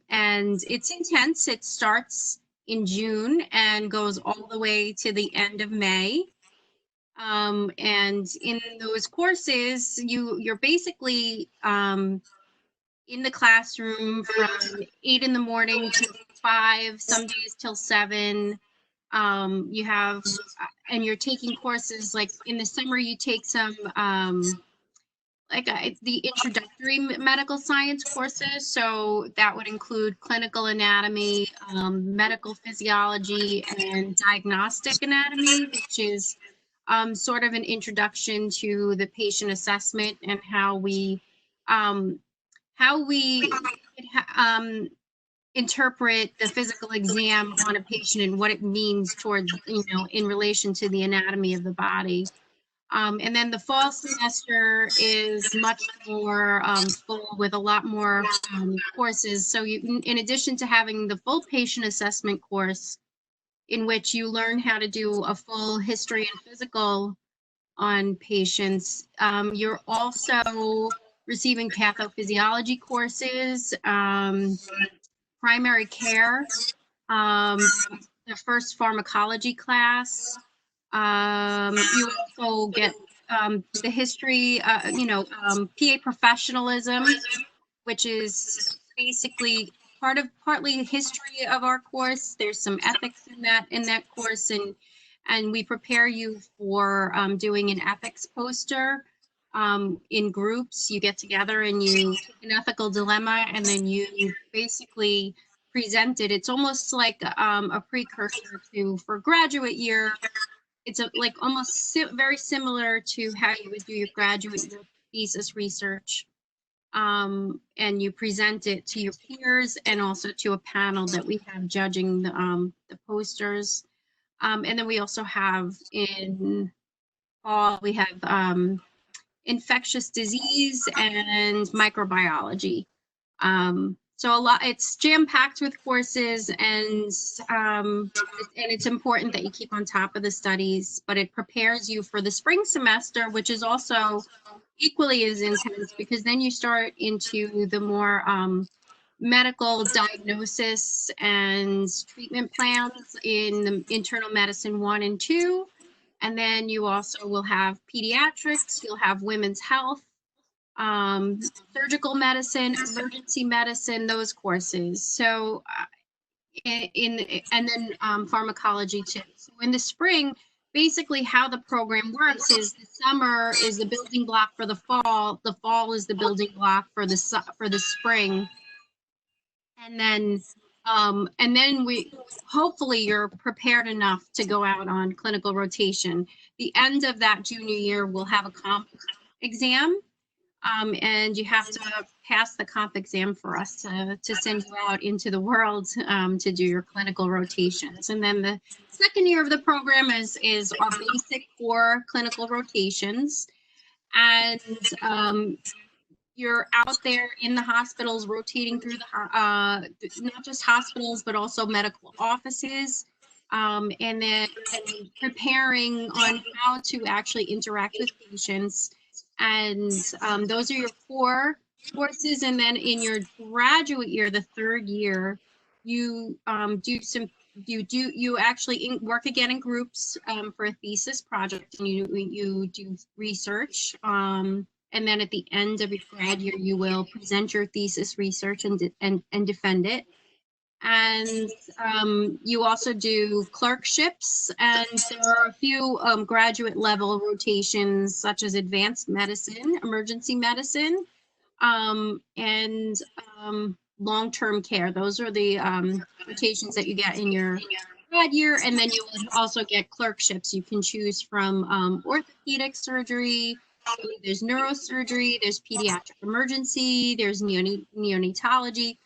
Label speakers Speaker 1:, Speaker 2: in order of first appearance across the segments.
Speaker 1: and it's intense. It starts in June and goes all the way to the end of May. And in those courses, you're basically in the classroom from 8 in the morning to 5, some days till 7. You have, and you're taking courses like in the summer, you take some the introductory medical science courses. So that would include clinical anatomy, medical physiology, and diagnostic anatomy, which is sort of an introduction to the patient assessment and how we um, interpret the physical exam on a patient and what it means towards, in relation to the anatomy of the body. And then the fall semester is much more full with a lot more courses. So you, in addition to having the full patient assessment course, in which you learn how to do a full history and physical on patients, you're also receiving pathophysiology courses, primary care, the first pharmacology class. You also get the history, PA professionalism, which is basically partly history of our course. There's some ethics in that course, and we prepare you for doing an ethics poster. In groups, you get together and you take an ethical dilemma, and then you basically present it. It's almost like a precursor to, for graduate year, it's like almost very similar to how you would do your graduate thesis research. And you present it to your peers and also to a panel that we have judging the posters. And then we also have in fall, we have infectious disease and microbiology. So it's jam-packed with courses, and it's important that you keep on top of the studies, but it prepares you for the spring semester, which is also equally as intense, because then you start into the more medical diagnosis and treatment plans in the internal medicine 1 and 2. And then you also will have pediatrics, you'll have women's health, surgical medicine, emergency medicine, those courses. So and then pharmacology too. So in the spring, basically how the program works is the summer is the building block for the fall is the building block for the spring. And then we hopefully you're prepared enough to go out on clinical rotation. The end of that junior year, we'll have a comp exam. And you have to pass the comp exam for us to send you out into the world to do your clinical rotations. And then the second year of the program is our basic 4 clinical rotations. And you're out there in the hospitals rotating through not just hospitals, but also medical offices. And then preparing on how to actually interact with patients. And those are your 4 courses. And then in your graduate year, the 3rd year, you you actually work again in groups for a thesis project, and you do research. And then at the end of your grad year, you will present your thesis research and defend it. And you also do clerkships, and there are a few graduate level rotations, such as advanced medicine, emergency medicine, and long-term care. Those are the rotations that you get in your grad year. And then you will also get clerkships. You can choose from orthopedic surgery, there's neurosurgery, there's pediatric emergency, there's neonatology.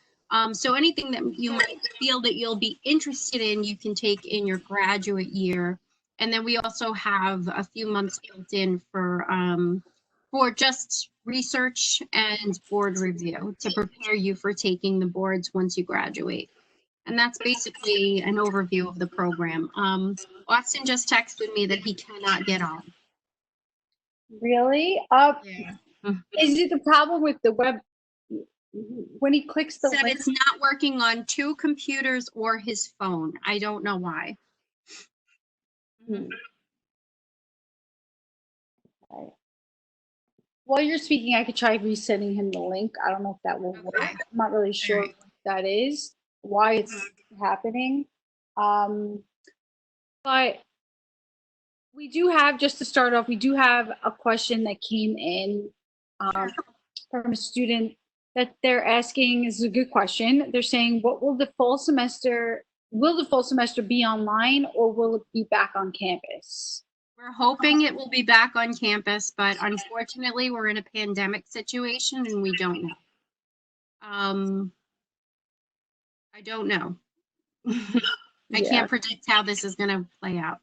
Speaker 1: So anything that you might feel that you'll be interested in, you can take in your graduate year. And then we also have a few months built in for just research and board review to prepare you for taking the boards once you graduate. And that's basically an overview of the program. Austin just texted me that he cannot get on.
Speaker 2: Really?
Speaker 1: Yeah.
Speaker 2: Is it a problem with the web When he clicks the
Speaker 1: Said
Speaker 2: link,
Speaker 1: it's not working on 2 computers or his phone. I don't know why.
Speaker 2: okay. While you're speaking, I could try resending him the link. I don't know if that will work.
Speaker 1: Okay.
Speaker 2: I'm not really sure
Speaker 1: Alright.
Speaker 2: what that is, why it's happening. But we do have, just to start off, we do have a question that came in from a student that they're asking. Is a good question. They're saying, what will the fall semester, will the fall semester be online or will it be back on campus?
Speaker 1: We're hoping it will be back on campus, but unfortunately, we're in a pandemic situation and we don't know. I don't know. I
Speaker 2: Yeah.
Speaker 1: can't predict how this is going to play out.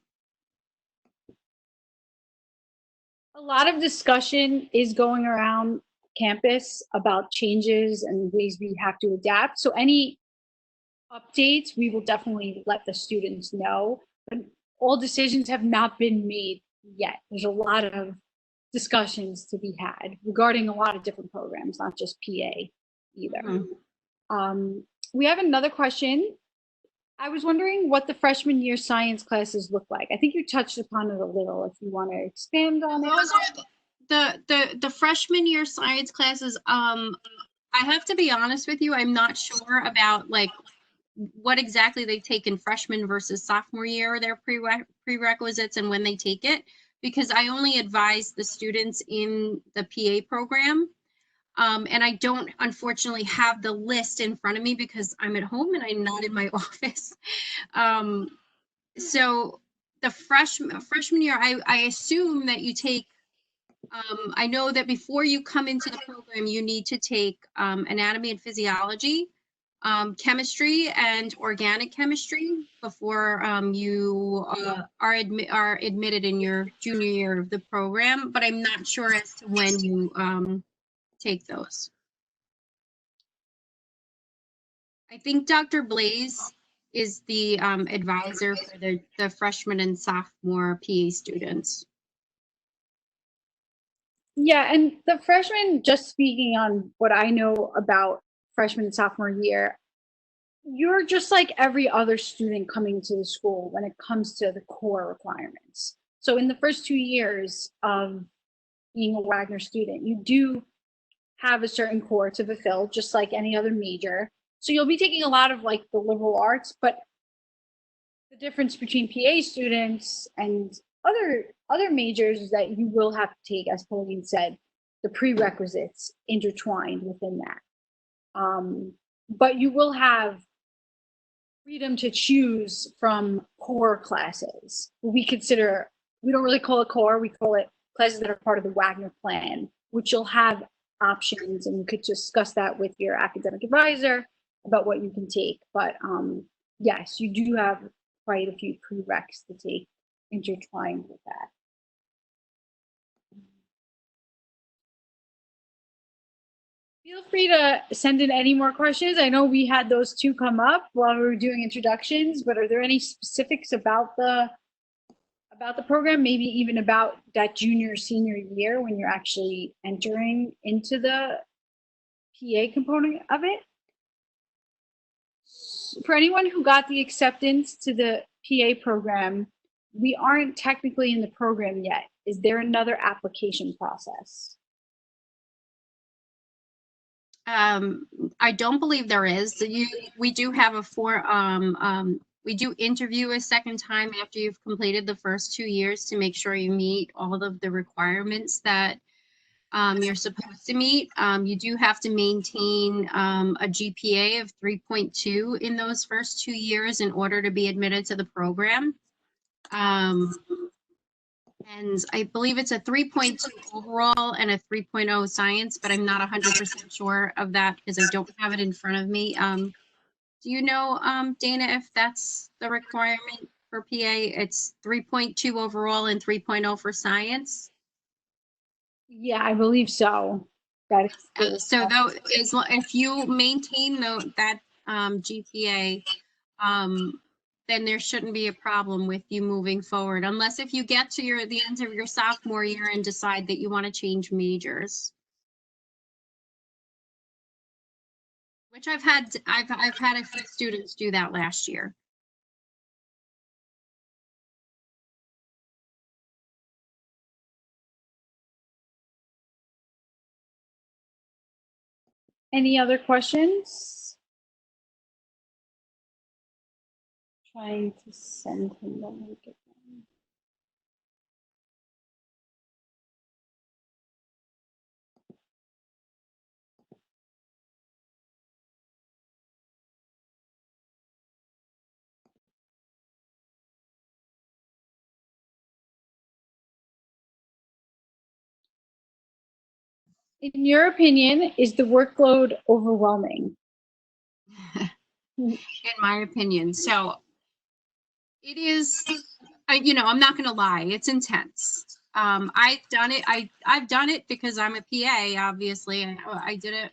Speaker 2: A lot of discussion is going around campus about changes and ways we have to adapt. So any updates, we will definitely let the students know. But all decisions have not been made yet. There's a lot of discussions to be had regarding a lot of different programs, not just PA either. We have another question. I was wondering what the freshman year science classes look like. I think you touched upon it a little. If you want to expand on it.
Speaker 1: Those are the freshman year science classes. I have to be honest with you, I'm not sure about like what exactly they take in freshman versus sophomore year, their prerequisites and when they take it, because I only advise the students in the PA program. And I don't unfortunately have the list in front of me because I'm at home and I'm not in my office. So the freshman year, I assume that you take, I know that before you come into the program, you need to take anatomy and physiology, chemistry and organic chemistry before you are admitted in your junior year of the program, but I'm not sure as to when you take those. I think Dr. Blaze is the advisor for the freshman and sophomore PA students.
Speaker 2: Yeah, and the freshmen, just speaking on what I know about freshman and sophomore year, you're just like every other student coming to the school when it comes to the core requirements. So in the first 2 years of being a Wagner student, you do have a certain core to fulfill, just like any other major. So you'll be taking a lot of like the liberal arts, but the difference between PA students and other majors is that you will have to take, as Pauline said, the prerequisites intertwined within that. But you will have freedom to choose from core classes. We don't really call it core, we call it classes that are part of the Wagner plan, which you'll have options and you could discuss that with your academic advisor about what you can take. But yes, you do have quite a few prereqs to take intertwined with that. Feel free to send in any more questions. I know we had those two come up while we were doing introductions, but are there any specifics about the program, maybe even about that junior senior year when you're actually entering into the PA component of it? For anyone who got the acceptance to the PA program, we aren't technically in the program yet. Is there another application process?
Speaker 1: I don't believe there is. We do have we do interview a second time after you've completed the first 2 years to make sure you meet all of the requirements that you're supposed to meet. You do have to maintain a GPA of 3.2 in those first 2 years in order to be admitted to the program. And I believe it's a 3.2 overall and a 3.0 science, but I'm not 100% sure of that because I don't have it in front of me. Do you know, Dana, if that's the requirement for PA? It's 3.2 overall and 3.0 for science.
Speaker 2: Yeah, I believe so. That is
Speaker 1: So though, if you maintain that GPA, then there shouldn't be a problem with you moving forward, unless if you get to the end of your sophomore year and decide that you want to change majors. which I've had a few students do that last year.
Speaker 2: Any other questions? Trying to send him the link again. In your opinion, is the workload overwhelming?
Speaker 1: In my opinion. So it is, you know, I'm not going to lie, it's intense. I've done it. I've done it because I'm a PA, obviously. And I did it.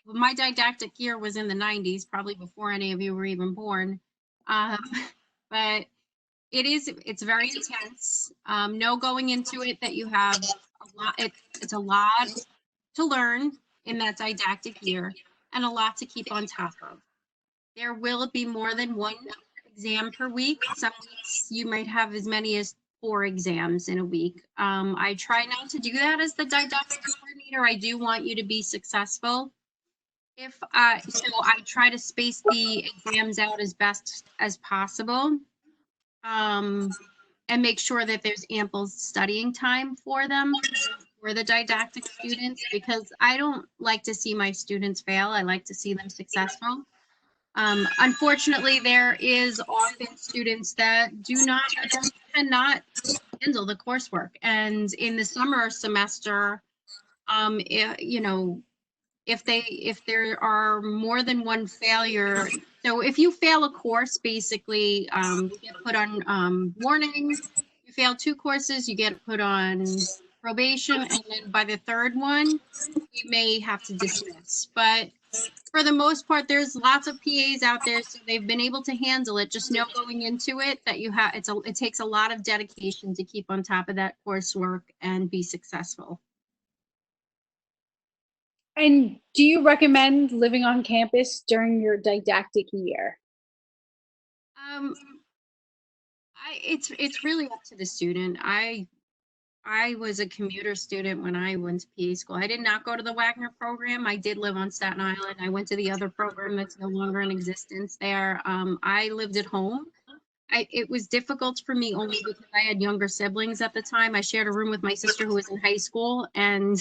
Speaker 1: My didactic year was in the 90s, probably before any of you were even born. But it's very intense. Know going into it that you have a lot, it's a lot to learn in that didactic year and a lot to keep on top of. There will be more than one exam per week. Some weeks you might have as many as 4 exams in a week. I try not to do that as the didactic coordinator. I do want you to be successful. So I try to space the exams out as best as possible. And make sure that there's ample studying time for them, for the didactic students, because I don't like to see my students fail. I like to see them successful. Unfortunately, there is often students that cannot handle the coursework. And in the summer semester, you know, if there are more than one failure, so if you fail a course, basically, you get put on warning. You fail 2 courses, you get put on probation, and then by the 3rd one, you may have to dismiss. But for the most part, there's lots of PAs out there, so they've been able to handle it. Just know going into it that it takes a lot of dedication to keep on top of that coursework and be successful.
Speaker 2: And do you recommend living on campus during your didactic year?
Speaker 1: It's really up to the student. I was a commuter student when I went to PA school. I did not go to the Wagner program. I did live on Staten Island. I went to the other program that's no longer in existence there. I lived at home. It was difficult for me only because I had younger siblings at the time. I shared a room with my sister who was in high school, and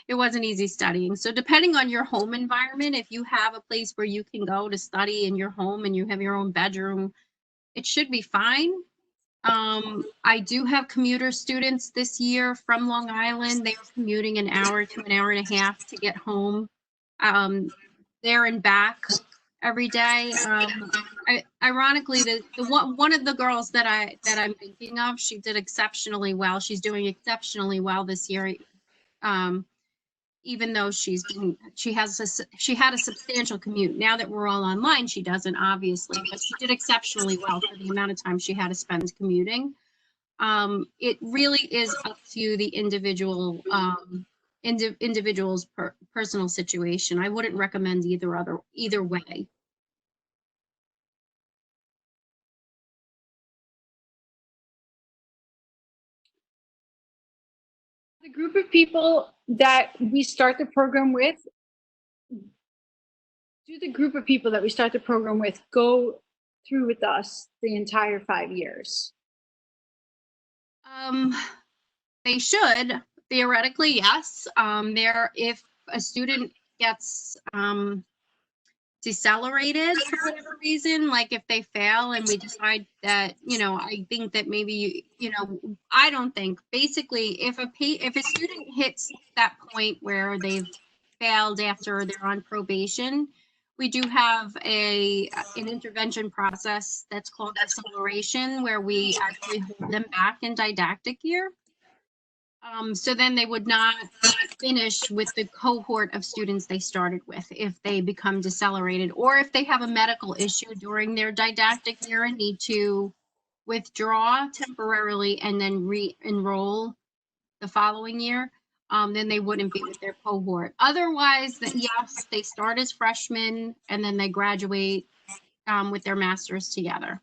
Speaker 1: it wasn't easy studying. So depending on your home environment, if you have a place where you can go to study in your home and you have your own bedroom, it should be fine. I do have commuter students this year from Long Island. They were commuting an hour to an hour and a half to get home, there and back every day. Ironically, the one of the girls that I'm thinking of, she did exceptionally well. She's doing exceptionally well this year. Even though she had a substantial commute. Now that we're all online, she doesn't, obviously, but she did exceptionally well for the amount of time she had to spend commuting. It really is up to the individual's personal situation. I wouldn't recommend either way.
Speaker 2: The group of people that we start the program with, do the group of people that we start the program with go through with us the entire 5 years?
Speaker 1: They should, theoretically, yes. If a student gets decelerated for whatever reason, like if they fail and we decide that, you know, I think that maybe, you know, I don't think, basically, if a student hits that point where they've failed after they're on probation, we do have an intervention process that's called deceleration, where we actually hold them back in didactic year. So then they would not finish with the cohort of students they started with if they become decelerated, or if they have a medical issue during their didactic year and need to withdraw temporarily and then re-enroll the following year. then they wouldn't be with their cohort. Otherwise, yes, they start as freshmen and then they graduate with their masters together.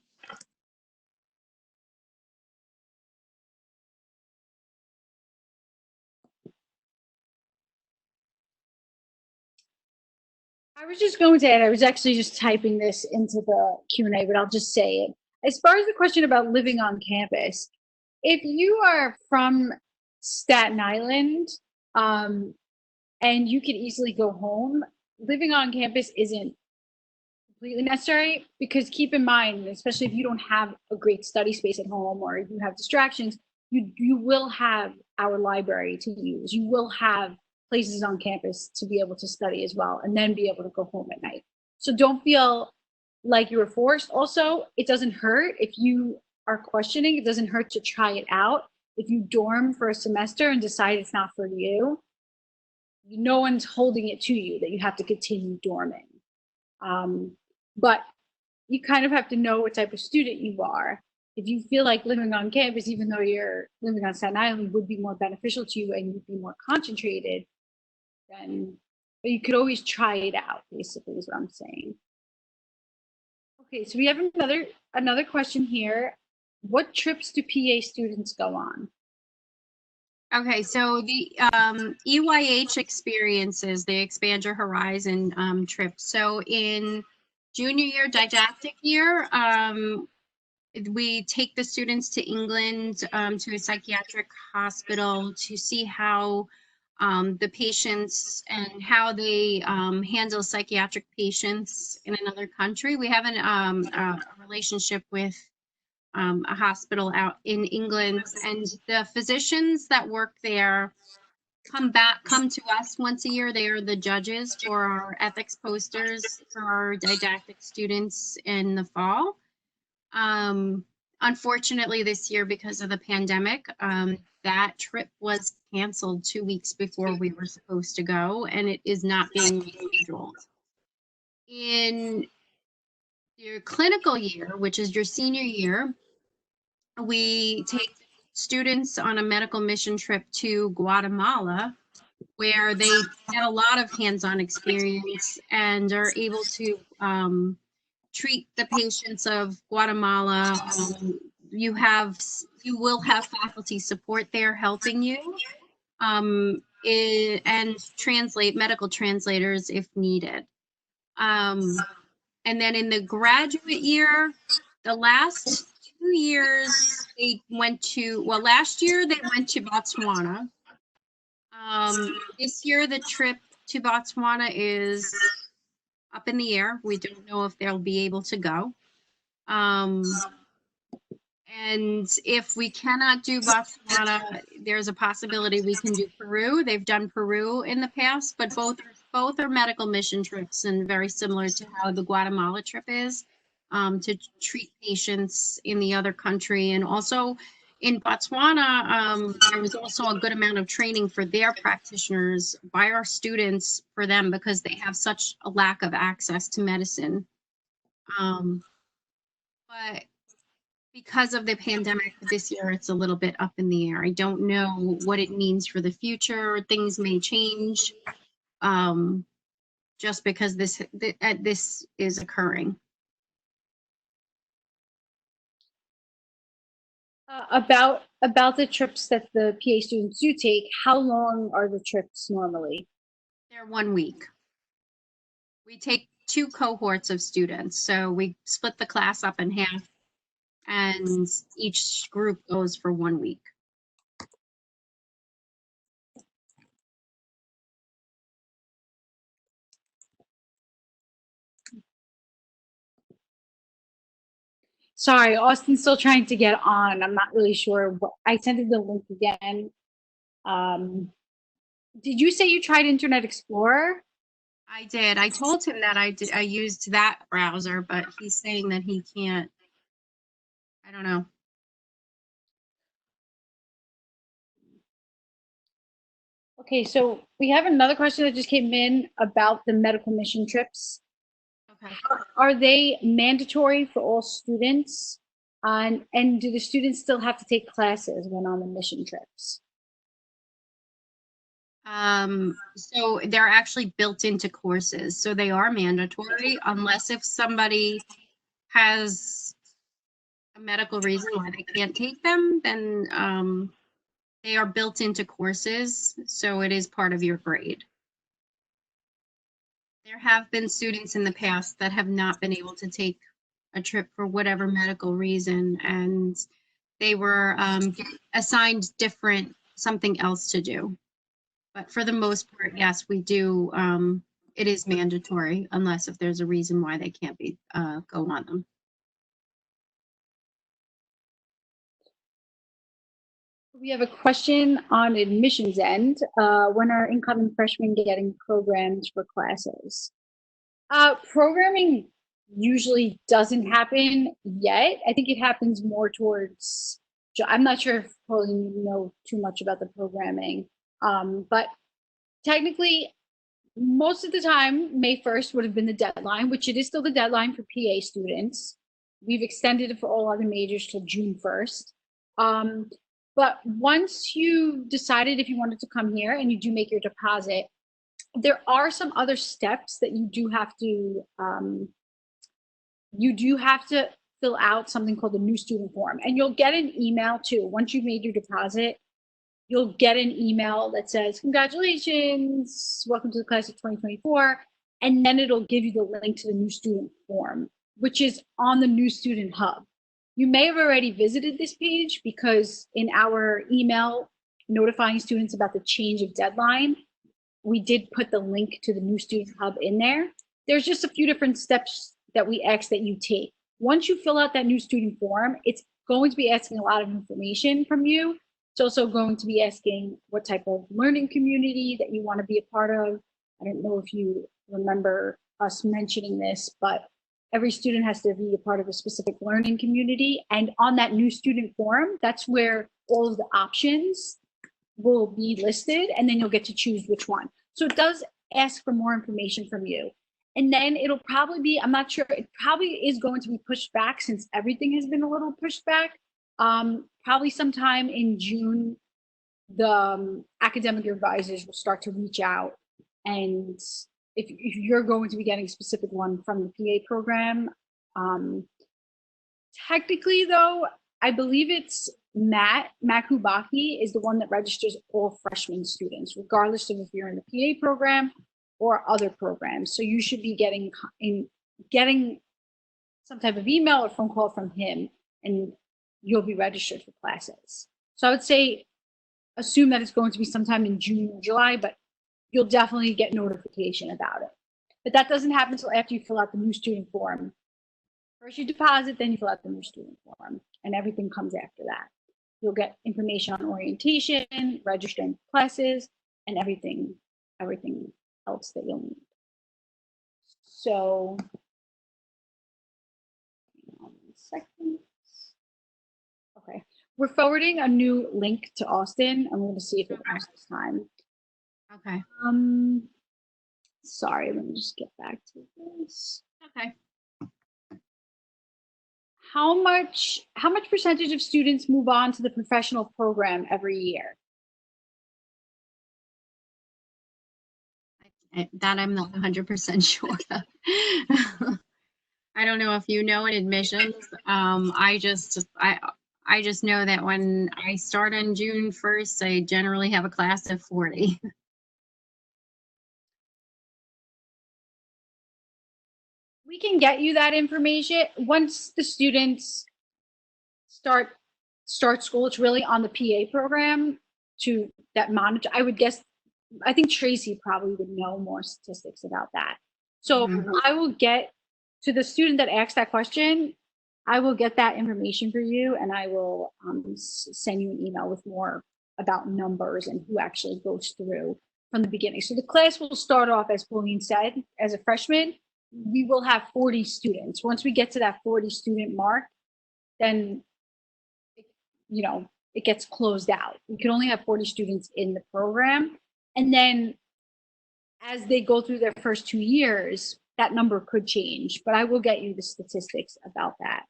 Speaker 2: I was just going to add, I was actually just typing this into the Q&A, but I'll just say it. As far as the question about living on campus, if you are from Staten Island, and you can easily go home, living on campus isn't completely necessary, because keep in mind, especially if you don't have a great study space at home or you have distractions, you will have our library to use. You will have places on campus to be able to study as well, and then be able to go home at night. So don't feel like you were forced. Also, it doesn't hurt if you are questioning. It doesn't hurt to try it out. If you dorm for a semester and decide it's not for you, no one's holding it to you that you have to continue dorming. But you kind of have to know what type of student you are. If you feel like living on campus, even though you're living on Staten Island, would be more beneficial to you and you'd be more concentrated, then but you could always try it out, basically, is what I'm saying. Okay, so we have another question here. What trips do PA students go on?
Speaker 1: Okay, so the EYH experiences, they expand your horizon trips. So in junior year, didactic year, we take the students to England to a psychiatric hospital to see how the patients and how they handle psychiatric patients in another country. We have a relationship with a hospital out in England, and the physicians that work there come to us once a year. They are the judges for our ethics posters for our didactic students in the fall. Unfortunately, this year, because of the pandemic, that trip was canceled 2 weeks before we were supposed to go, and it is not being rescheduled. In your clinical year, which is your senior year, we take students on a medical mission trip to Guatemala, where they get a lot of hands-on experience and are able to treat the patients of Guatemala. You will have faculty support there helping you, and medical translators if needed. And then in the graduate year, the last 2 years they went to, well, last year they went to Botswana. This year the trip to Botswana is up in the air. We don't know if they'll be able to go. And if we cannot do Botswana, there's a possibility we can do Peru. They've done Peru in the past, but both are medical mission trips and very similar to how the Guatemala trip is, to treat patients in the other country. And also in Botswana, there was also a good amount of training for their practitioners by our students for them, because they have such a lack of access to medicine. But because of the pandemic this year, it's a little bit up in the air. I don't know what it means for the future. Things may change just because this is occurring.
Speaker 2: About the trips that the PA students do take, how long are the trips normally?
Speaker 1: They're 1 week. We take 2 cohorts of students, so we split the class up in half, and each group goes for 1 week.
Speaker 2: Sorry, Austin's still trying to get on. I'm not really sure what I sent him the link again. Did you say you tried Internet Explorer?
Speaker 1: I did. I told him that I used that browser, but he's saying that he can't. I don't know.
Speaker 2: Okay, so we have another question that just came in about the medical mission trips.
Speaker 1: Okay.
Speaker 2: Are they mandatory for all students? And do the students still have to take classes when on the mission trips?
Speaker 1: So they're actually built into courses, so they are mandatory unless if somebody has a medical reason why they can't take them, then they are built into courses, so it is part of your grade. There have been students in the past that have not been able to take a trip for whatever medical reason, and they were assigned something else to do. But for the most part, yes, we do. It is mandatory unless if there's a reason why they can't be go on them.
Speaker 2: We have a question on admissions end. When are incoming freshmen getting programs for classes? Programming usually doesn't happen yet. I think it happens more towards, I'm not sure if you know too much about the programming, but technically most of the time, May 1st would have been the deadline, which it is still the deadline for PA students. We've extended it for all other majors till June 1st. But once you decided if you wanted to come here and you do make your deposit, there are some other steps that you do have to fill out something called the new student form, and you'll get an email too. Once you've made your deposit, you'll get an email that says, congratulations, welcome to the class of 2024. And then it'll give you the link to the new student form, which is on the new student hub. You may have already visited this page because in our email notifying students about the change of deadline, we did put the link to the new student hub in there. There's just a few different steps that we ask that you take. Once you fill out that new student form, it's going to be asking a lot of information from you. It's also going to be asking what type of learning community that you want to be a part of. I don't know if you remember us mentioning this, but every student has to be a part of a specific learning community. And on that new student form, that's where all of the options will be listed, and then you'll get to choose which one. So it does ask for more information from you. And then it'll probably be, I'm not sure, it probably is going to be pushed back since everything has been a little pushed back. Probably sometime in June, the academic advisors will start to reach out. And if you're going to be getting a specific one from the PA program, technically though, I believe it's Matt Kubaki is the one that registers all freshman students, regardless of if you're in the PA program or other programs. So you should be getting some type of email or phone call from him, and you'll be registered for classes. So I would say, assume that it's going to be sometime in June or July, but you'll definitely get notification about it. But that doesn't happen until after you fill out the new student form. First you deposit, then you fill out the new student form, and everything comes after that. You'll get information on orientation, registering classes, and everything else that you'll need. So, one second. Okay, we're forwarding a new link to Austin. I'm going to see if it works this time.
Speaker 1: Okay.
Speaker 2: Sorry, let me just get back to this.
Speaker 1: Okay.
Speaker 2: How much percentage of students move on to the professional program every year?
Speaker 1: That I'm not 100% sure of. I don't know if you know in admissions. I just know that when I start on June 1st, I generally have a class of 40.
Speaker 2: We can get you that information once the students start school. It's really on the PA program to that monitor. I would guess, I think Tracy probably would know more statistics about that. So I will get to the student that asked that question. I will get that information for you, and I will send you an email with more about numbers and who actually goes through from the beginning. So the class will start off, as Pauline said, as a freshman. We will have 40 students. Once we get to that 40 student mark, then it gets closed out. We can only have 40 students in the program. And then as they go through their first 2 years, that number could change, but I will get you the statistics about that.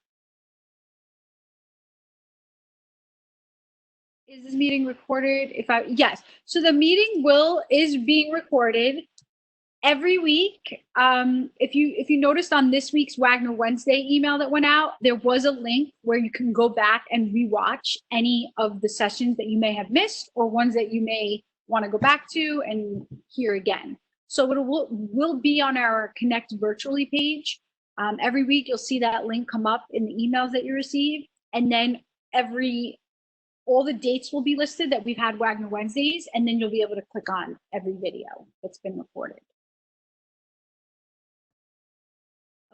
Speaker 2: Is this meeting recorded? Yes. So the meeting is being recorded every week. If you noticed on this week's Wagner Wednesday email that went out, there was a link where you can go back and rewatch any of the sessions that you may have missed or ones that you may want to go back to and hear again. So it will be on our Connect Virtually page. Every week you'll see that link come up in the emails that you receive, and then all the dates will be listed that we've had Wagner Wednesdays, and then you'll be able to click on every video that's been recorded.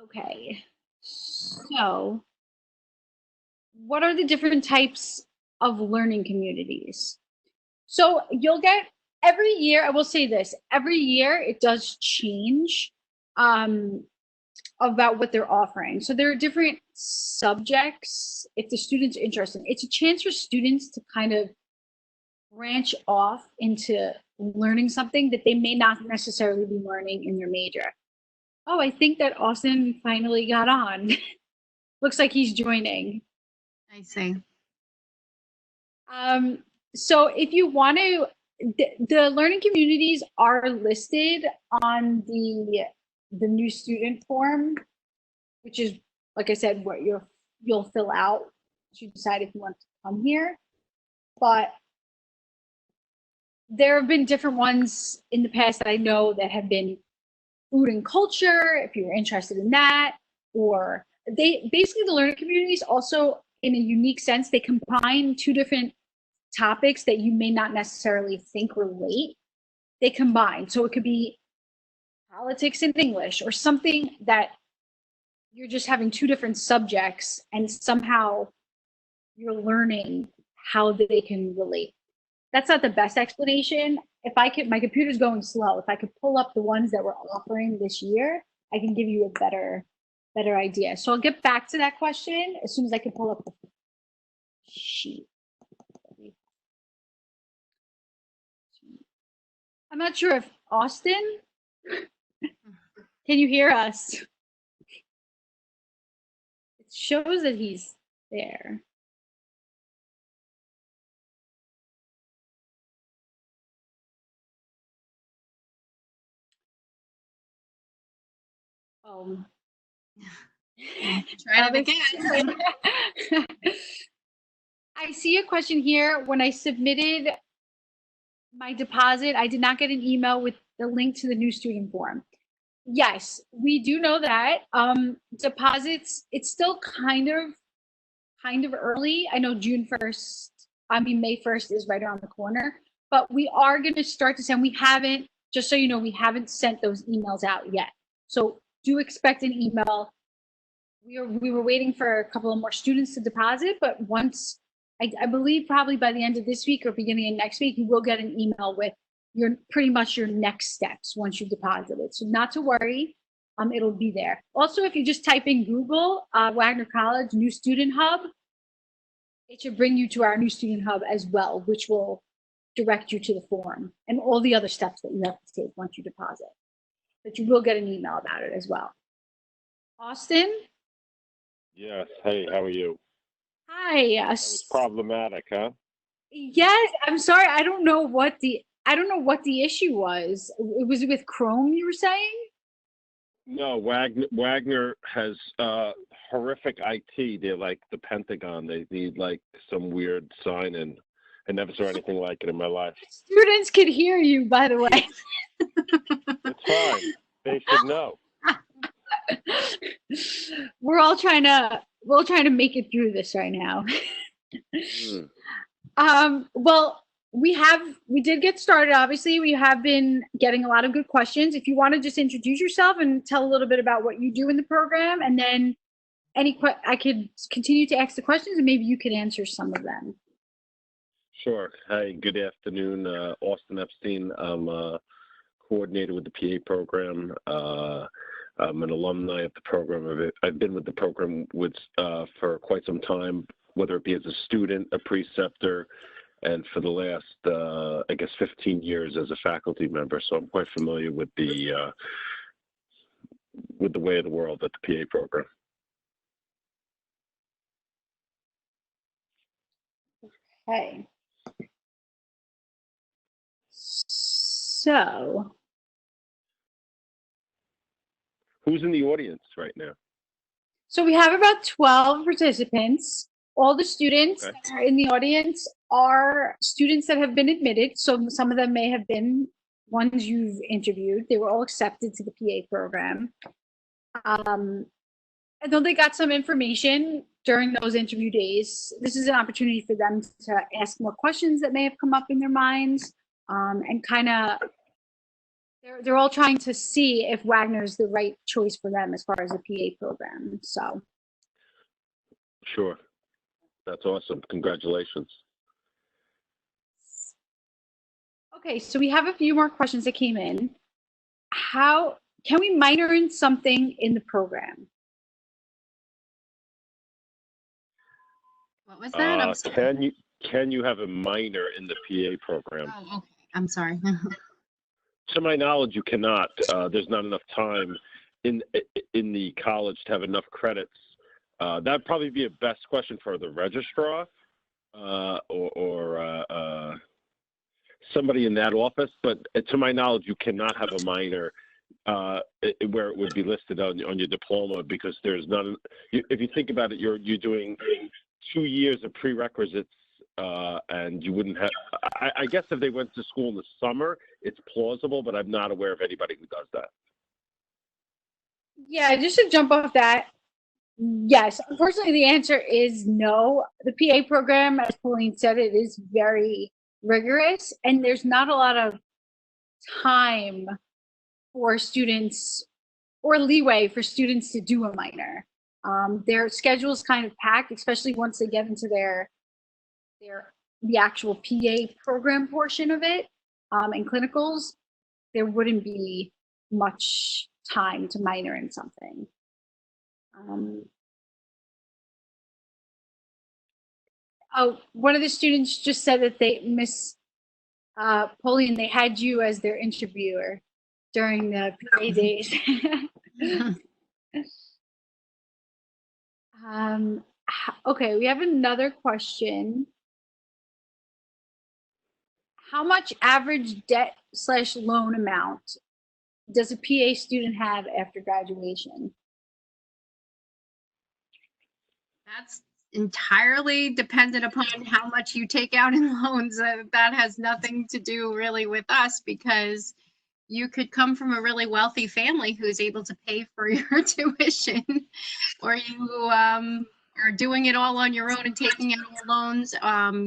Speaker 2: Okay, so what are the different types of learning communities? So you'll get every year, I will say this, every year it does change about what they're offering. So there are different subjects if the student's interested. It's a chance for students to kind of branch off into learning something that they may not necessarily be learning in their major. Oh, I think that Austin finally got on. Looks like he's joining.
Speaker 1: I see.
Speaker 2: So if you want to, the learning communities are listed on the new student form, which is, like I said, what you'll fill out to decide if you want to come here. But there have been different ones in the past that I know that have been food and culture, if you're interested in that, or basically the learning communities also, in a unique sense, they combine two different topics that you may not necessarily think relate. They combine. So it could be politics and English, or something that you're just having two different subjects and somehow you're learning how they can relate. That's not the best explanation. If I could, my computer's going slow. If I could pull up the ones that we're offering this year, I can give you a better idea. So I'll get back to that question as soon as I can pull up the sheet. I'm not sure if Austin, can you hear us? It shows that he's there.
Speaker 1: Try it again.
Speaker 2: I see a question here. When I submitted my deposit, I did not get an email with the link to the new student form. Yes, we do know that. Deposits, it's still kind of early. I know May 1st is right around the corner, but we are going to start to send. We haven't, just so you know, we haven't sent those emails out yet. So do expect an email. We were waiting for a couple of more students to deposit, but once, I believe probably by the end of this week or beginning of next week, you will get an email with pretty much your next steps once you've deposited. So not to worry, it'll be there. Also, if you just type in Google, Wagner College New Student Hub, it should bring you to our New Student Hub as well, which will direct you to the form and all the other steps that you have to take once you deposit. But you will get an email about it as well. Austin?
Speaker 3: Yes. Hey, how are you?
Speaker 2: Hi.
Speaker 3: That was problematic, huh?
Speaker 2: Yes, I'm sorry. I don't know what the issue was. It was with Chrome, you were saying?
Speaker 3: No, Wagner has horrific IT. They're like the Pentagon. They need like some weird sign in. I never saw anything like it in my life.
Speaker 2: Students could hear you, by the way.
Speaker 3: It's fine. They should know.
Speaker 2: We're all trying to make it through this right now. Well, we did get started. Obviously, we have been getting a lot of good questions. If you want to just introduce yourself and tell a little bit about what you do in the program, and then I could continue to ask the questions, and maybe you could answer some of them.
Speaker 3: Sure. Hi, good afternoon. Austin Epstein. I'm a coordinator with the PA program. I'm an alumni of the program. I've been with the program for quite some time, whether it be as a student, a preceptor, and for the last, I guess, 15 years as a faculty member. So I'm quite familiar with the way of the world at the PA program.
Speaker 2: Okay. So,
Speaker 3: Who's in the audience right now?
Speaker 2: so we have about 12 participants. All the students
Speaker 3: Okay.
Speaker 2: that are in the audience are students that have been admitted. So some of them may have been ones you've interviewed. They were all accepted to the PA program. And though they got some information during those interview days, this is an opportunity for them to ask more questions that may have come up in their minds, and kind of they're all trying to see if Wagner is the right choice for them as far as the PA program. So,
Speaker 3: Sure. That's awesome. Congratulations.
Speaker 2: okay, so we have a few more questions that came in. How can we minor in something in the program?
Speaker 1: What was that? I'm sorry.
Speaker 3: Can you have a minor in the PA program?
Speaker 1: Oh, okay. I'm sorry.
Speaker 3: To my knowledge, you cannot. There's not enough time in the college to have enough credits. That'd probably be a best question for the registrar or somebody in that office. But to my knowledge, you cannot have a minor where it would be listed on your diploma, because there's not. If you think about it, you're doing 2 years of prerequisites. And you wouldn't have, I guess if they went to school in the summer, it's plausible, but I'm not aware of anybody who does that.
Speaker 2: Yeah, just to jump off that, yes, unfortunately, the answer is no. The PA program, as Pauline said, it is very rigorous, and there's not a lot of time for students or leeway for students to do a minor. Their schedule is kind of packed, especially once they get into the actual PA program portion of it, and clinicals. There wouldn't be much time to minor in something. Oh, one of the students just said that they miss Pauline. They had you as their interviewer during the PA days. Okay, we have another question. How much average debt/loan amount does a PA student have after graduation?
Speaker 1: That's entirely dependent upon how much you take out in loans. That has nothing to do really with us, because you could come from a really wealthy family who's able to pay for your tuition, or you are doing it all on your own and taking out your loans.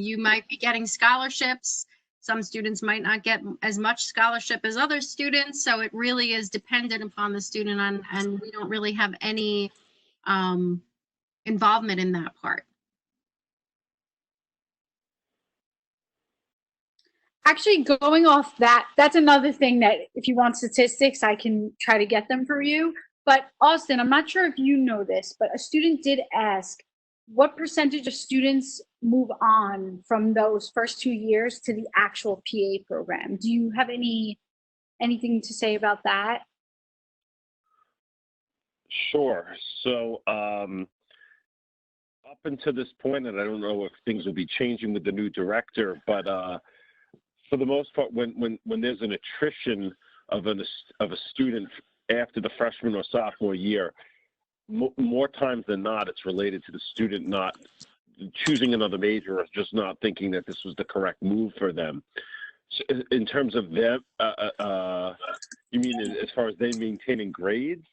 Speaker 1: You might be getting scholarships. Some students might not get as much scholarship as other students. So it really is dependent upon the student, and we don't really have any involvement in that part.
Speaker 2: Actually, going off that, that's another thing that if you want statistics, I can try to get them for you. But Austin, I'm not sure if you know this, but a student did ask, what percentage of students move on from those first 2 years to the actual PA program? Do you have anything to say about that?
Speaker 3: Sure. So up until this point, and I don't know if things will be changing with the new director, but for the most part, when there's an attrition of a student after the freshman or sophomore year, more times than not, it's related to the student not choosing another major or just not thinking that this was the correct move for them. So in terms of them, you mean as far as they maintaining grades?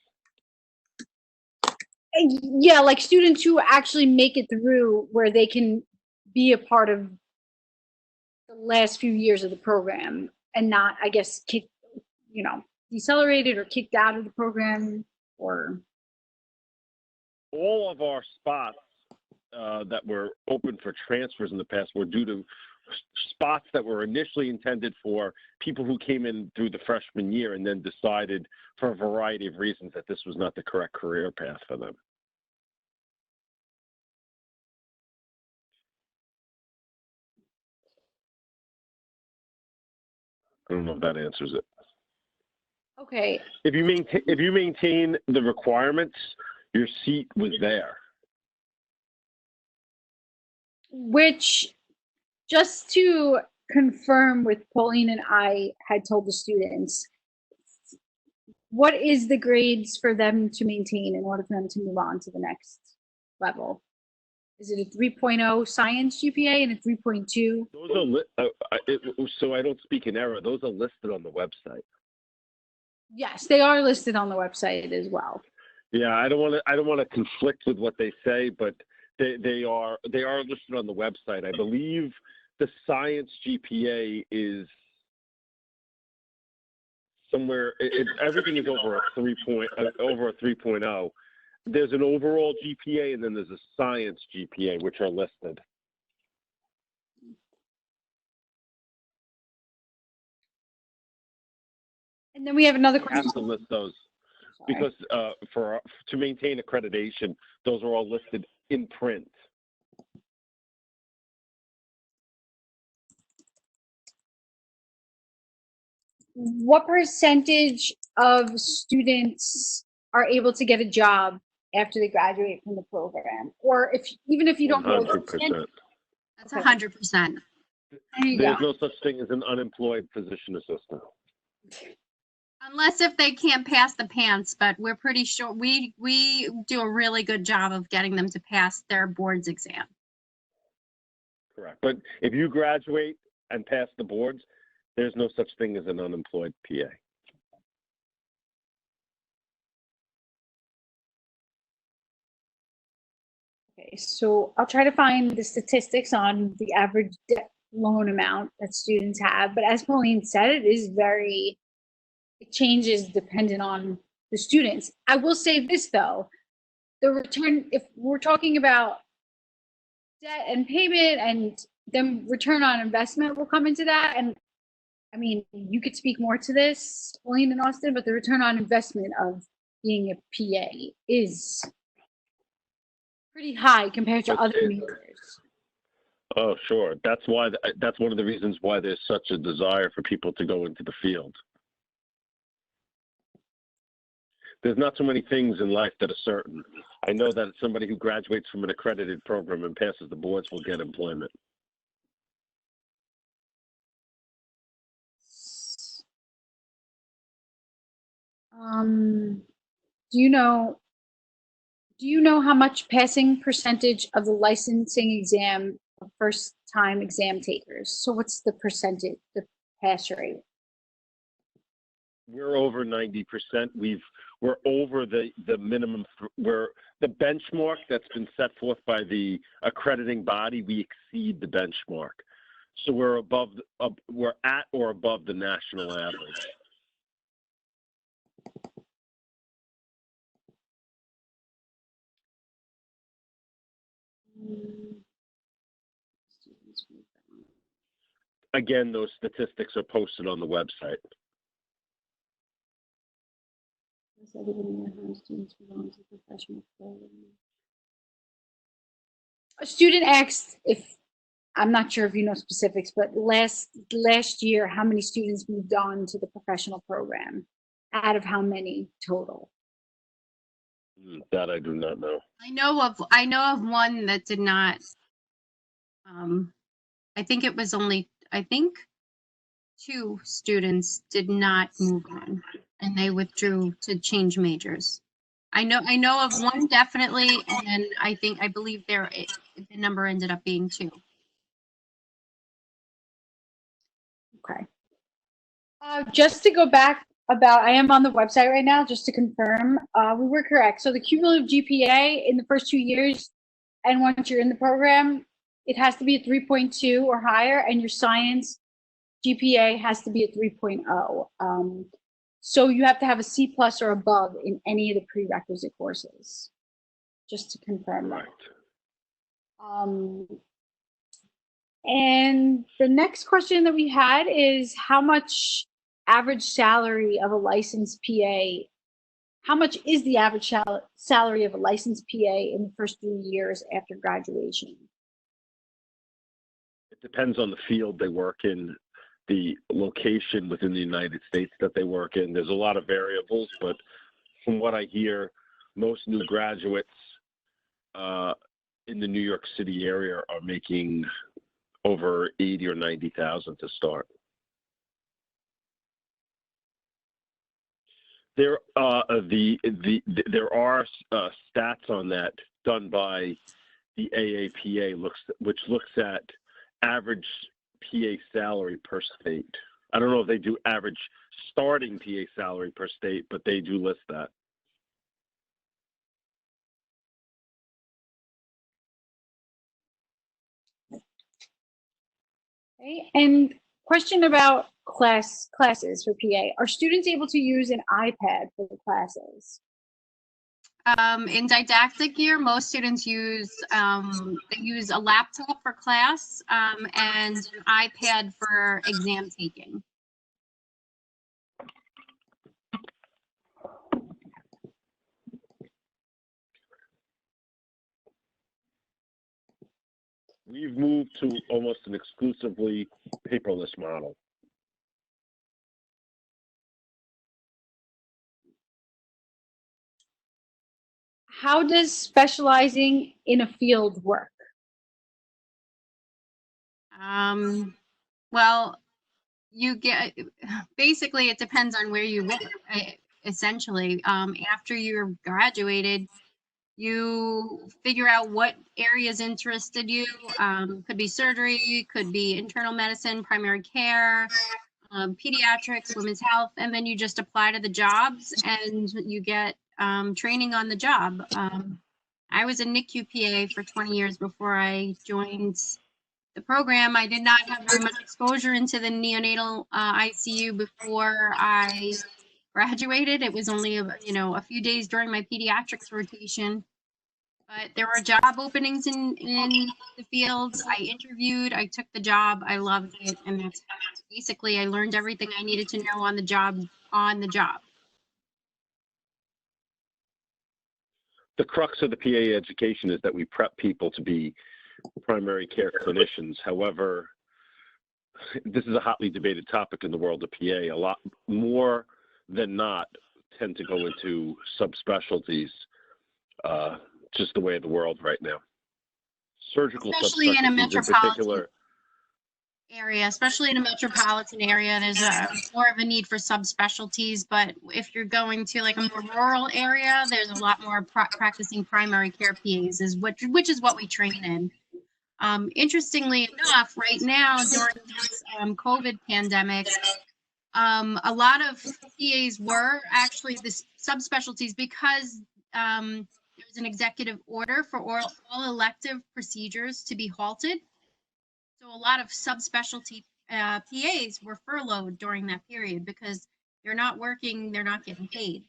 Speaker 2: Yeah, like students who actually make it through where they can be a part of the last few years of the program and not, I guess, decelerated or kicked out of the program, or
Speaker 3: all of our spots that were open for transfers in the past were due to spots that were initially intended for people who came in through the freshman year and then decided for a variety of reasons that this was not the correct career path for them. I don't know if that answers it.
Speaker 2: okay.
Speaker 3: If you maintain the requirements, your seat was there.
Speaker 2: Which, just to confirm with Pauline and I had told the students, what is the grades for them to maintain in order for them to move on to the next level? Is it a 3.0 science GPA and a 3.2?
Speaker 3: Those are so I don't speak in error. Those are listed on the website.
Speaker 2: Yes, they are listed on the website as well.
Speaker 3: Yeah, I don't want to conflict with what they say, but they are listed on the website. I believe the science GPA is somewhere. Everything is over a 3.0. There's an overall GPA and then there's a science GPA, which are listed.
Speaker 2: And then we have another
Speaker 3: You
Speaker 2: question.
Speaker 3: have to list those
Speaker 2: Sorry.
Speaker 3: because to maintain accreditation, those are all listed in print.
Speaker 2: What percentage of students are able to get a job after they graduate from the program? Or even if you don't know,
Speaker 3: 100%.
Speaker 1: That's 100%.
Speaker 2: There you
Speaker 3: There's
Speaker 2: go.
Speaker 3: no such thing as an unemployed physician assistant.
Speaker 1: Unless if they can't pass the pants, but we're pretty sure we do a really good job of getting them to pass their boards exam.
Speaker 3: Correct. But if you graduate and pass the boards, there's no such thing as an unemployed PA.
Speaker 2: Okay, so I'll try to find the statistics on the average debt loan amount that students have. But as Pauline said, it changes dependent on the students. I will say this though, the return, if we're talking about debt and payment and then return on investment will come into that. And I mean, you could speak more to this, Pauline and Austin, but the return on investment of being a PA is pretty high compared to other majors.
Speaker 3: Oh, sure. That's why. That's one of the reasons why there's such a desire for people to go into the field. There's not so many things in life that are certain. I know that somebody who graduates from an accredited program and passes the boards will get employment.
Speaker 2: Do you know how much passing percentage of the licensing exam of first-time exam takers? So what's the percentage, the pass rate?
Speaker 3: We're over 90%. We're over the minimum. We're the benchmark that's been set forth by the accrediting body. We exceed the benchmark, so we're above. We're at or above the national average. Again, those statistics are posted on the website.
Speaker 2: A student asked if, I'm not sure if you know specifics, but last year, how many students moved on to the professional program out of how many total?
Speaker 3: That I do not know.
Speaker 1: I know of one that did not. I think it was only. I think 2 students did not move on, and they withdrew to change majors. I know of one definitely, and I believe the number ended up being 2.
Speaker 2: Okay. Just to go back I am on the website right now, just to confirm, we were correct. So the cumulative GPA in the first 2 years, and once you're in the program, it has to be a 3.2 or higher, and your science GPA has to be a 3.0. So you have to have a C+ or above in any of the prerequisite courses, just to confirm that. And the next question that we had is how much average salary of a licensed PA, how much is the average salary of a licensed PA in the first 3 years after graduation?
Speaker 3: It depends on the field they work in, the location within the United States that they work in. There's a lot of variables, but from what I hear, most new graduates in the New York City area are making over 80 or 90,000 to start. There are stats on that done by the AAPA, which looks at average PA salary per state. I don't know if they do average starting PA salary per state, but they do list that.
Speaker 2: Okay. And question about classes for PA. Are students able to use an iPad for the classes?
Speaker 1: In didactic year, most students use they use a laptop for class and an iPad for exam taking.
Speaker 3: We've moved to almost an exclusively paperless model.
Speaker 2: How does specializing in a field work?
Speaker 1: Well, you get basically it depends on where you work. Essentially, after you're graduated, you figure out what areas interested you. Could be surgery, could be internal medicine, primary care, pediatrics, women's health, and then you just apply to the jobs and you get training on the job. I was a NICU PA for 20 years before I joined the program. I did not have very much exposure into the neonatal ICU before I graduated. It was only a few days during my pediatrics rotation. But there were job openings in the fields. I interviewed, I took the job, I loved it, and that's basically I learned everything I needed to know on the job.
Speaker 3: The crux of the PA education is that we prep people to be primary care clinicians. However, this is a hotly debated topic in the world of PA. A lot more than not tend to go into subspecialties. Just the way of the world right now. Surgical
Speaker 1: especially in a
Speaker 3: metropolitan
Speaker 1: area, especially in a metropolitan area, there's more of a need for subspecialties. But if you're going to like a more rural area, there's a lot more practicing primary care PAs, which is what we train in. Interestingly enough, right now during this COVID pandemic, a lot of PAs were actually the subspecialties because there was an executive order for all elective procedures to be halted. So a lot of subspecialty PAs were furloughed during that period because they're not working, they're not getting paid.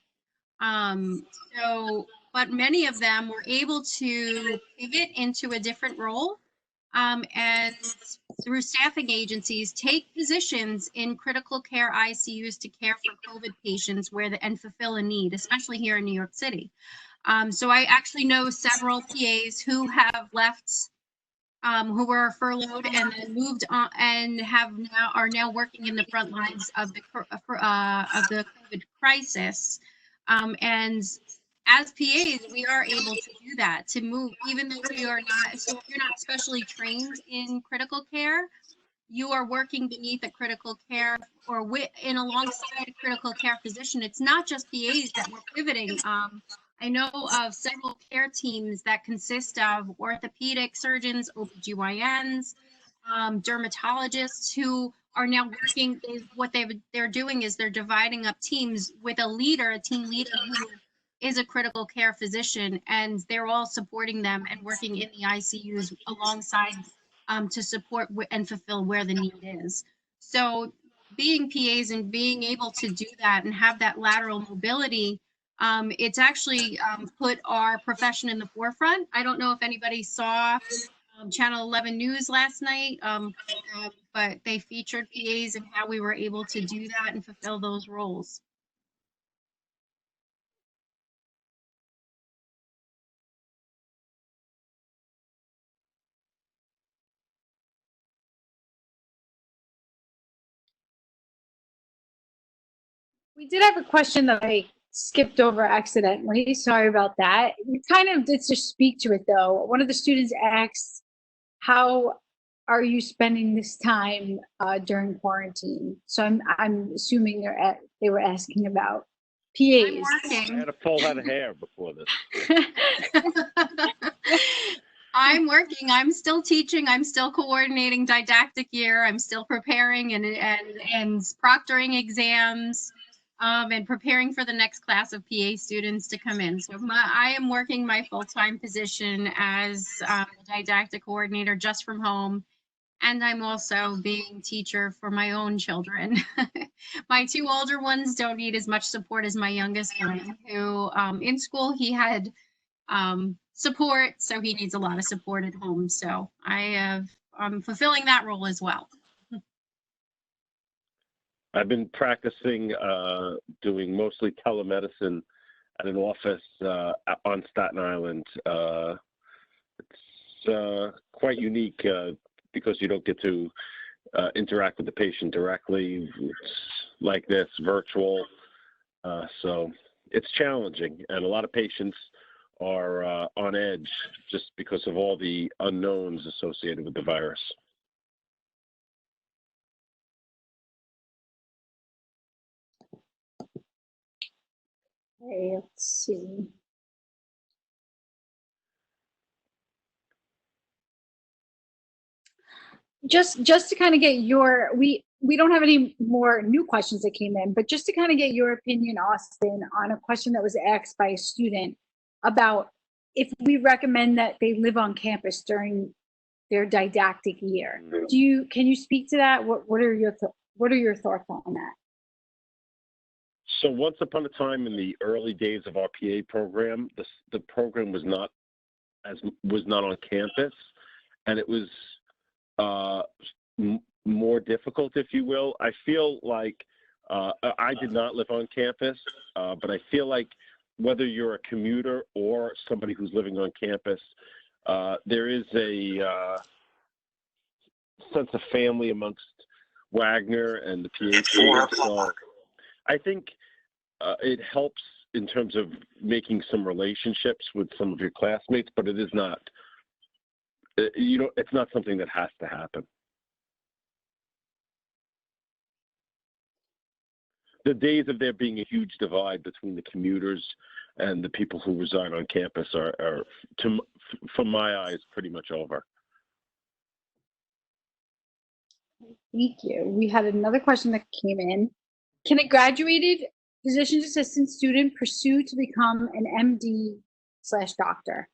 Speaker 1: But many of them were able to pivot into a different role and through staffing agencies take positions in critical care ICUs to care for COVID patients and fulfill a need, especially here in New York City. So I actually know several PAs who have left, who were furloughed and then moved on and are now working in the front lines of the COVID crisis. And as PAs, we are able to do that, to move, even though we are not. So if you're not specially trained in critical care, you are working beneath a critical care or alongside a critical care physician. It's not just PAs that we're pivoting. I know of several care teams that consist of orthopedic surgeons, OBGYNs, dermatologists who are now working. What they're doing is they're dividing up teams with a team leader who is a critical care physician, and they're all supporting them and working in the ICUs alongside to support and fulfill where the need is. So being PAs and being able to do that and have that lateral mobility, it's actually put our profession in the forefront. I don't know if anybody saw Channel 11 News last night, but they featured PAs and how we were able to do that and fulfill those roles.
Speaker 2: We did have a question that I skipped over accidentally. Sorry about that. We kind of did just speak to it though. One of the students asked, how are you spending this time during quarantine? So I'm assuming they were asking about PAs.
Speaker 1: I'm
Speaker 3: I
Speaker 1: working.
Speaker 3: had a full head of hair before this.
Speaker 1: I'm working. I'm still teaching. I'm still coordinating didactic year. I'm still preparing and proctoring exams, and preparing for the next class of PA students to come in. So I am working my full-time position as a didactic coordinator just from home. And I'm also being teacher for my own children. My two older ones don't need as much support as my youngest one, who in school he had support, so he needs a lot of support at home. So I'm fulfilling that role as well.
Speaker 3: I've been practicing doing mostly telemedicine at an office on Staten Island. It's quite unique because you don't get to interact with the patient directly. It's like this, virtual. So it's challenging, and a lot of patients are on edge just because of all the unknowns associated with the virus.
Speaker 2: Okay, let's see. Just to kind of get your, we don't have any more new questions that came in, but just to kind of get your opinion, Austin, on a question that was asked by a student about if we recommend that they live on campus during their didactic year. Can you speak to that? What are your thoughts on that?
Speaker 3: So once upon a time in the early days of our PA program, the program was not on campus, and it was more difficult, if you will. I feel like I did not live on campus, but I feel like whether you're a commuter or somebody who's living on campus, there is a sense of family amongst Wagner and the PA students. So I think it helps in terms of making some relationships with some of your classmates, but it is not, it's not something that has to happen. The days of there being a huge divide between the commuters and the people who reside on campus are from my eyes, pretty much over.
Speaker 2: Thank you. We had another question that came in. Can a graduated physician's assistant student pursue to become an MD/doctor?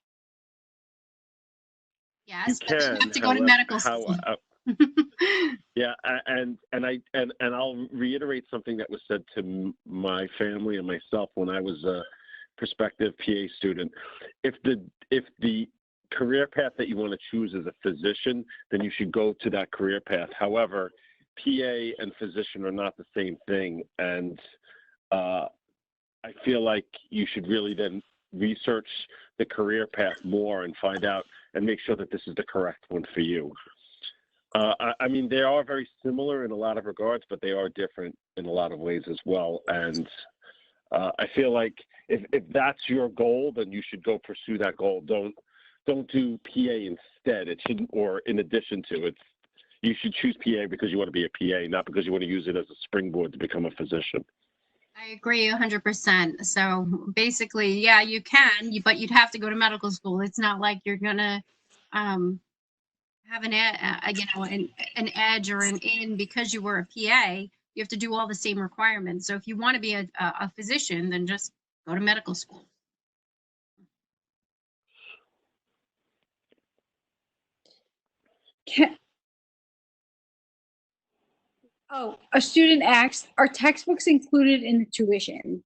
Speaker 1: Yes, but they have to go to medical school.
Speaker 3: Yeah, and I'll reiterate something that was said to my family and myself when I was a prospective PA student. If the career path that you want to choose is a physician, then you should go to that career path. However, PA and physician are not the same thing, and I feel like you should really then research the career path more and find out and make sure that this is the correct one for you. I mean, they are very similar in a lot of regards, but they are different in a lot of ways as well. And I feel like if that's your goal, then you should go pursue that goal. Don't do PA instead. It shouldn't, or in addition to it. You should choose PA because you want to be a PA, not because you want to use it as a springboard to become a physician. I
Speaker 1: agree 100%. So basically, yeah, you can, but you'd have to go to medical school. It's not like you're gonna have an edge or an in because you were a PA. You have to do all the same requirements. So if you want to be a physician, then just go to medical school.
Speaker 2: A student asked, are textbooks included in the tuition?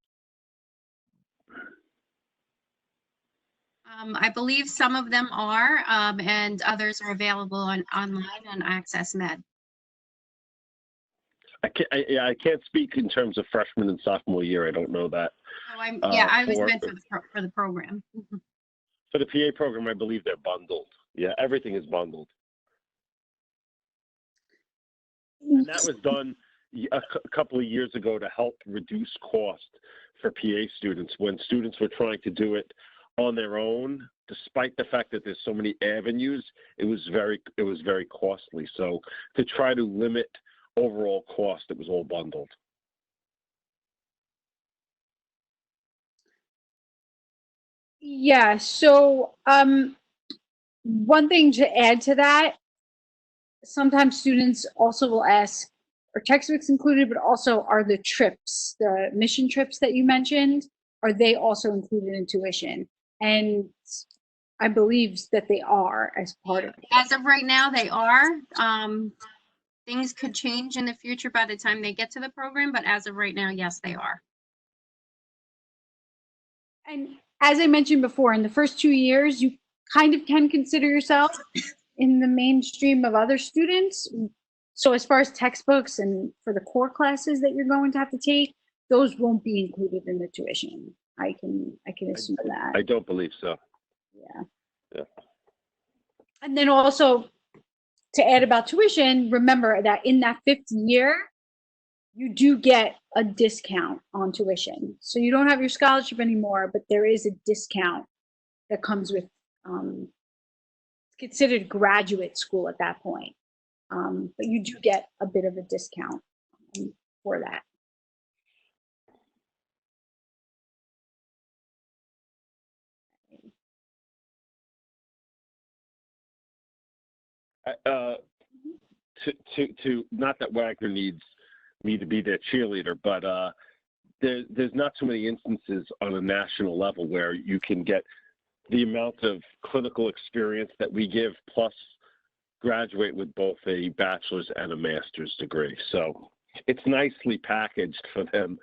Speaker 1: I believe some of them are, and others are available online on Access Med.
Speaker 3: I can't speak in terms of freshman and sophomore year. I don't know that.
Speaker 1: Oh, I was meant for the program.
Speaker 3: For the PA program, I believe they're bundled. Yeah, everything is bundled. And that was done a couple of years ago to help reduce cost for PA students when students were trying to do it on their own, despite the fact that there's so many avenues, it was very costly. So to try to limit overall cost, it was all bundled.
Speaker 2: Yeah, so one thing to add to that, sometimes students also will ask, are textbooks included, but also are the trips, the mission trips that you mentioned, are they also included in tuition? And I believe that they are as part of it.
Speaker 1: As of right now, they are. Things could change in the future by the time they get to the program, but as of right now, yes, they are.
Speaker 2: And as I mentioned before, in the first 2 years, you kind of can consider yourself in the mainstream of other students. So as far as textbooks and for the core classes that you're going to have to take, those won't be included in the tuition. I can assume that.
Speaker 3: I don't believe so.
Speaker 2: Yeah.
Speaker 3: Yeah.
Speaker 2: And then also to add about tuition, remember that in that 5th year, you do get a discount on tuition. So you don't have your scholarship anymore, but there is a discount that comes with considered graduate school at that point. But you do get a bit of a discount for that.
Speaker 3: To not that Wagner needs me to be their cheerleader, but there's not too many instances on a national level where you can get the amount of clinical experience that we give, plus graduate with both a bachelor's and a master's degree. So it's nicely packaged for them.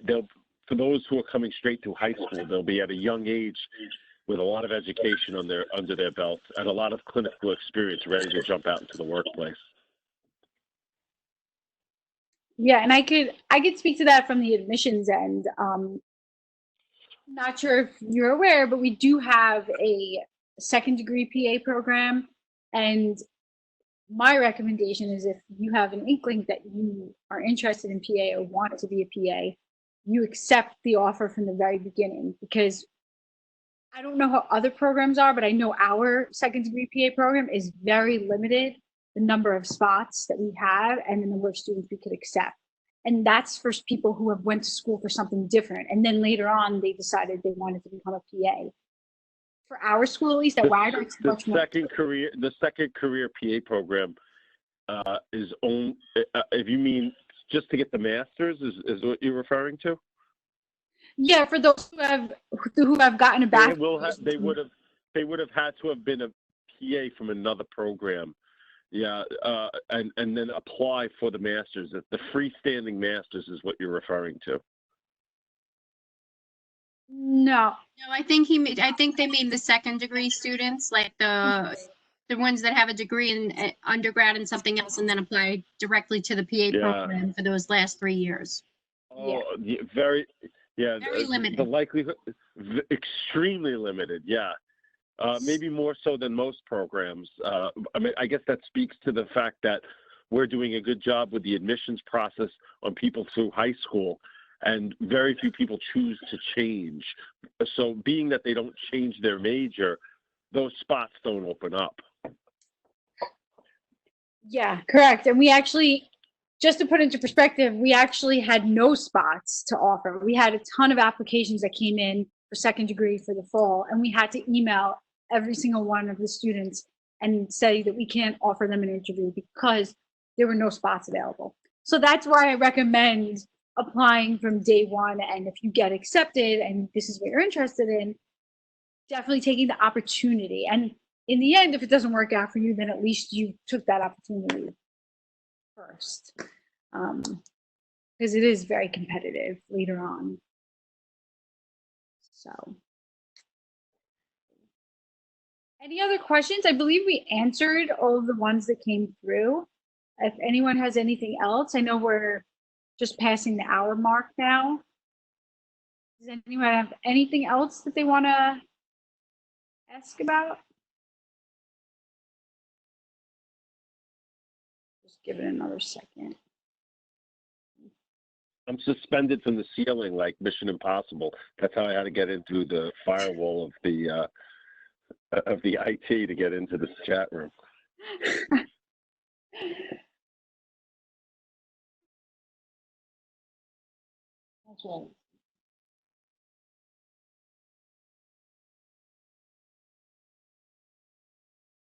Speaker 3: They'll for those who are coming straight to high school, they'll be at a young age with a lot of education under their belt and a lot of clinical experience, ready to jump out into the workplace.
Speaker 2: Yeah, and I could speak to that from the admissions end. Not sure if you're aware, but we do have a second degree PA program, and my recommendation is if you have an inkling that you are interested in PA or want to be a PA, you accept the offer from the very beginning, because I don't know how other programs are, but I know our second degree PA program is very limited, the number of spots that we have and the number of students we could accept. And that's for people who have went to school for something different. And then later on, they decided they wanted to become a PA. For our school, at least at Wagner, it's much more.
Speaker 3: The second career PA program is only, if you mean just to get the master's, is what you're referring to?
Speaker 2: Yeah, for those who have gotten a bachelor's.
Speaker 3: They would have had to have been a PA from another program. Yeah, and then apply for the master's. The freestanding master's is what you're referring to.
Speaker 2: No,
Speaker 1: I think they mean the second degree students, like the ones that have a degree in undergrad and something else, and then apply directly to the PA program for those last 3 years.
Speaker 3: Oh, yeah. Very
Speaker 1: limited.
Speaker 3: The likelihood extremely limited. Yeah. Maybe more so than most programs. I mean, I guess that speaks to the fact that we're doing a good job with the admissions process on people through high school, and very few people choose to change. So being that they don't change their major, those spots don't open up.
Speaker 2: Yeah, correct. And we actually, just to put into perspective, we actually had no spots to offer. We had a ton of applications that came in for second degree for the fall, and we had to email every single one of the students and say that we can't offer them an interview because there were no spots available. So that's why I recommend applying from day one. And if you get accepted and this is what you're interested in, definitely taking the opportunity. And in the end, if it doesn't work out for you, then at least you took that opportunity first. Because it is very competitive later on. So, any other questions? I believe we answered all of the ones that came through. If anyone has anything else, I know we're just passing the hour mark now. Does anyone have anything else that they want to ask about? Just give it another second.
Speaker 3: I'm suspended from the ceiling like Mission Impossible. That's how I had to get into the firewall of the IT to get into this chat room.
Speaker 2: That's right.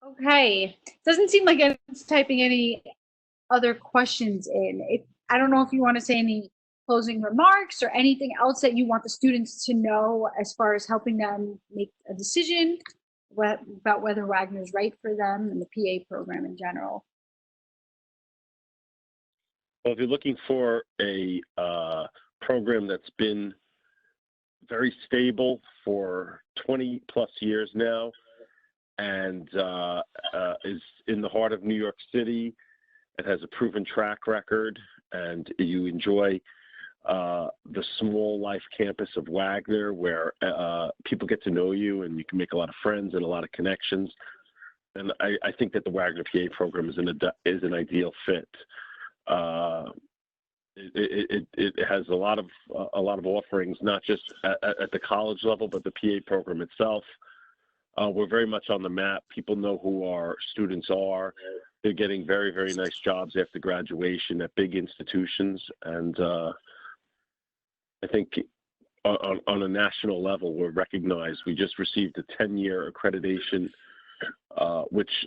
Speaker 2: Okay. Doesn't seem like anyone's typing any other questions in. I don't know if you want to say any closing remarks or anything else that you want the students to know as far as helping them make a decision about whether Wagner's right for them and the PA program in general.
Speaker 3: Well, if you're looking for a program that's been very stable for 20 plus years now and is in the heart of New York City, it has a proven track record, and you enjoy the small life campus of Wagner, where people get to know you and you can make a lot of friends and a lot of connections. And I think that the Wagner PA program is an ideal fit. It has a lot of offerings, not just at the college level, but the PA program itself. We're very much on the map. People know who our students are. They're getting very, very nice jobs after graduation at big institutions. And I think on a national level, we're recognized. We just received a 10-year accreditation, which,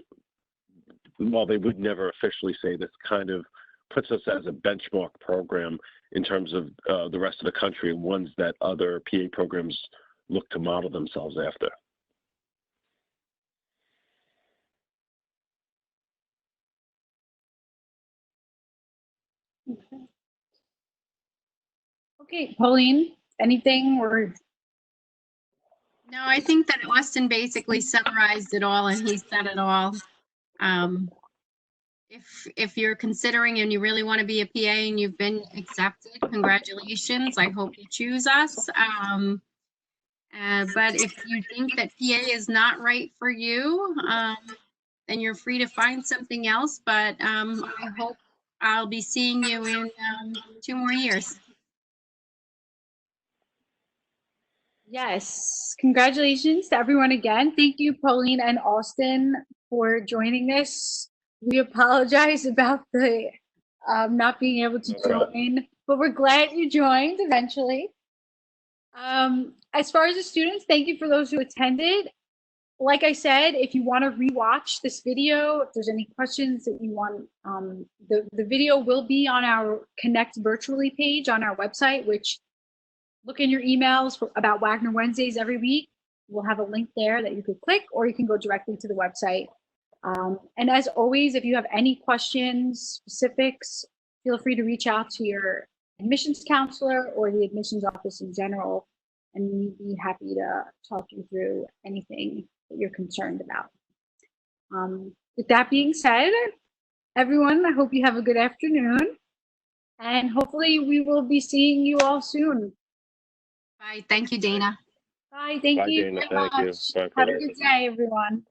Speaker 3: while they would never officially say this, kind of puts us as a benchmark program in terms of the rest of the country, and ones that other PA programs look to model themselves after.
Speaker 2: Okay, Pauline, anything or?
Speaker 1: No, I think that Austin basically summarized it all, and he said it all. If you're considering and you really want to be a PA and you've been accepted, congratulations. I hope you choose us. But if you think that PA is not right for you, then you're free to find something else. But I hope I'll be seeing you in 2 more years.
Speaker 2: Yes, congratulations to everyone again. Thank you, Pauline and Austin, for joining us. We apologize about the not being able to join, but we're glad you joined eventually. As far as the students, thank you for those who attended. Like I said, if you want to rewatch this video, if there's any questions that you want, the video will be on our Connect Virtually page on our website, which look in your emails about Wagner Wednesdays every week. We'll have a link there that you could click, or you can go directly to the website. And as always, if you have any questions, specifics, feel free to reach out to your admissions counselor or the admissions office in general, and we'd be happy to talk you through anything that you're concerned about. With that being said, everyone, I hope you have a good afternoon, and hopefully we will be seeing you all soon.
Speaker 1: Bye. Thank you, Dana.
Speaker 2: Bye. Thank
Speaker 3: Bye,
Speaker 2: you
Speaker 3: Dana.
Speaker 2: very
Speaker 3: Thank you.
Speaker 2: much.
Speaker 3: Bye,
Speaker 2: Have a
Speaker 3: Pauline.
Speaker 2: good day, everyone.